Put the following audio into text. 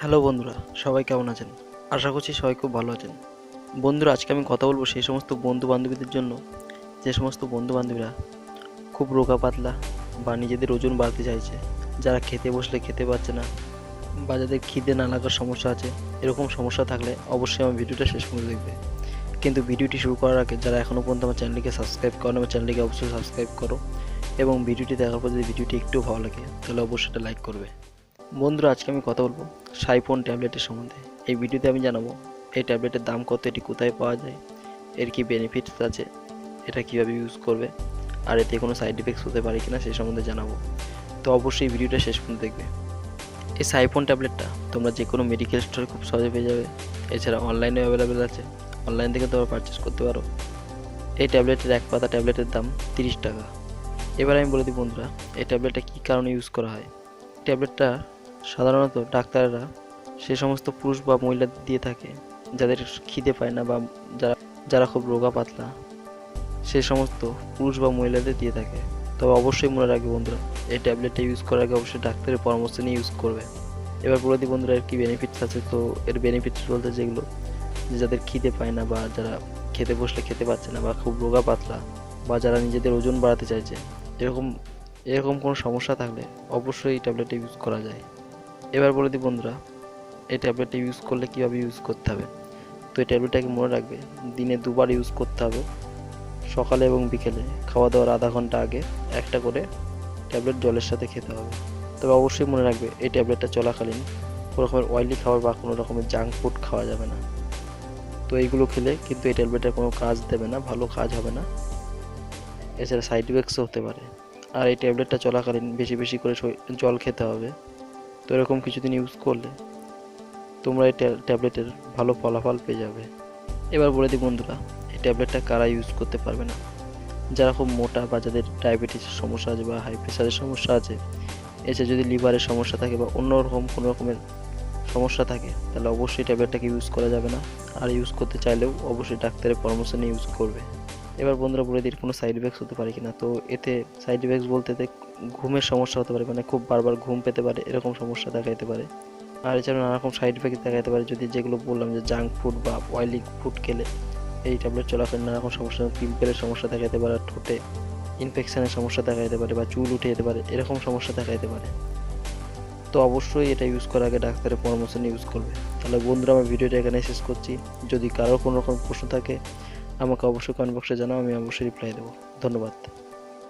Hello বন্ধুরা, সবাই কেমন আছেন? আশা করছি সবাই খুব ভালো আছেন। বন্ধুরা, আজকে আমি কথা বলবো সেই সমস্ত বন্ধু-বান্ধবীদের জন্য, যে সমস্ত বন্ধু-বান্ধবীরা খুব রোগা পাতলা বা নিজেদের ওজন বাড়াতে চাইছে, যারা খেতে বসলে খেতে পারছে না বা যাদের খিদে না লাগার সমস্যা আছে। এরকম সমস্যা থাকলে অবশ্যই আমার ভিডিওটা শেষ পর্যন্ত দেখবে। কিন্তু ভিডিওটি শুরু করার আগে যারা এখনও পর্যন্ত আমার চ্যানেলটিকে সাবস্ক্রাইব করেনি, আমার চ্যানেলটিকে অবশ্যই সাবস্ক্রাইব করো এবং ভিডিওটি দেখার পর যদি ভিডিওটি একটু ভালো লাগে তাহলে অবশ্যই এটা লাইক করবে। বন্ধুরা, আজকে আমি কথা বলবো সাইফোন ট্যাবলেটের সম্বন্ধে। এই ভিডিওতে আমি জানাবো এই ট্যাবলেটের দাম কত, এটি কোথায় পাওয়া যায়, এর কি বেনিফিটস আছে, এটা কীভাবে ইউজ করবে, আর এতে কোনো সাইড এফেক্টস হতে পারে কিনা সেই সম্বন্ধে জানাবো। তো অবশ্যই ভিডিওটা শেষ পর্যন্ত দেখবে। এই সাইফোন ট্যাবলেটটা তোমরা যে কোনো মেডিকেল স্টোরে খুব সহজে পেয়ে যাবে। এছাড়া অনলাইনেও অ্যাভেলেবেল আছে, অনলাইন থেকে তোমরা পারচেস করতে পারো। এই ট্যাবলেটের এক পাতা ট্যাবলেটের দাম 30 টাকা। এবার আমি বলে দিই বন্ধুরা, এই ট্যাবলেটটা কী কারণে ইউজ করা হয়। ট্যাবলেটটা সাধারণত ডাক্তাররা সে সমস্ত পুরুষ বা মহিলাদের দিয়ে থাকে যাদের খিদে পায় না বা যারা যারা খুব রোগা পাতলা, সে সমস্ত পুরুষ বা মহিলাদের দিয়ে থাকে। তবে অবশ্যই মনে রাখবে বন্ধুরা, এই ট্যাবলেটটা ইউজ করার আগে অবশ্যই ডাক্তারের পরামর্শ নিয়ে ইউজ করবে। এবার বলে দিই বন্ধুরা, এর কী বেনিফিটস আছে। তো এর বেনিফিটস বলতে যেগুলো, যে যাদের খিদে পায় না বা যারা খেতে বসলে খেতে পাচ্ছে না বা খুব রোগা পাতলা বা যারা নিজেদের ওজন বাড়াতে চাইছে, এরকম এরকম কোনো সমস্যা থাকলে অবশ্যই এই ট্যাবলেটটা ইউজ করা যায়। এবার বলে দিই বন্ধুরা, এই ট্যাবলেটটা ইউজ করলে কীভাবে ইউজ করতে হবে। তো এই ট্যাবলেটটাকে মনে রাখবে, দিনে দুবার ইউজ করতে হবে। সকালে এবং বিকেলে খাওয়া দাওয়ার আধা ঘন্টা আগে একটা করে ট্যাবলেট জলের সাথে খেতে হবে। তবে অবশ্যই মনে রাখবে, এই ট্যাবলেটটা চলাকালীন কোনো রকমের অয়েলি খাবার বা কোনো রকমের জাঙ্ক ফুড খাওয়া যাবে না। তো এইগুলো খেলে কিন্তু এই ট্যাবলেটের কোনো কাজ দেবে না, ভালো কাজ হবে না। এছাড়া সাইড এফেক্টসও হতে পারে। আর এই ট্যাবলেটটা চলাকালীন বেশি বেশি করে জল খেতে হবে। তো এরকম কিছুদিন ইউজ করলে তোমরা এই ট্যাবলেটের ভালো ফলাফল পেয়ে যাবে। এবার বলে দিই বন্ধুরা, এই ট্যাবলেটটা কারা ইউজ করতে পারবে না। যারা খুব মোটা বা যাদের ডায়াবেটিসের সমস্যা আছে বা হাই প্রেশারের সমস্যা আছে, এছাড়া যদি লিভারের সমস্যা থাকে বা অন্য রকম কোনো রকমের সমস্যা থাকে, তাহলে অবশ্যই ট্যাবলেটটাকে ইউজ করা যাবে না। আর ইউজ করতে চাইলেও অবশ্যই ডাক্তারের পরামর্শ নিয়ে ইউজ করবে। এবার বন্ধুরা বলে দিই কোনো সাইড এফেক্টস হতে পারে কিনা। তো এতে সাইড এফেক্টস বলতে ঘুমের সমস্যা হতে পারে, মানে খুব বারবার ঘুম পেতে পারে, এরকম সমস্যা দেখা যেতে পারে। আর এছাড়াও নানা রকম সাইড এফেক্ট দেখা যেতে পারে যদি, যেগুলো বললাম, যে জাঙ্ক ফুড বা অয়েলি ফুড খেলে এই ট্যাবলেট চলাকালীন নানা রকম সমস্যা, পিম্পলের সমস্যা দেখা যেতে পারে, ঠোঁটে ইনফেকশনের সমস্যা দেখা যেতে পারে বা চুল উঠে যেতে পারে, এরকম সমস্যা দেখা যেতে পারে। তো অবশ্যই এটা ইউজ করার আগে ডাক্তারের পরামর্শ নিয়ে ইউজ করবে। তাহলে বন্ধুরা, আমার ভিডিওটা এখানে শেষ করছি। যদি কারোর কোনো রকম প্রশ্ন থাকে আমাকে অবশ্যই কমেন্ট বক্সে জানাও, আমি অবশ্যই রিপ্লাই দেবো। ধন্যবাদ।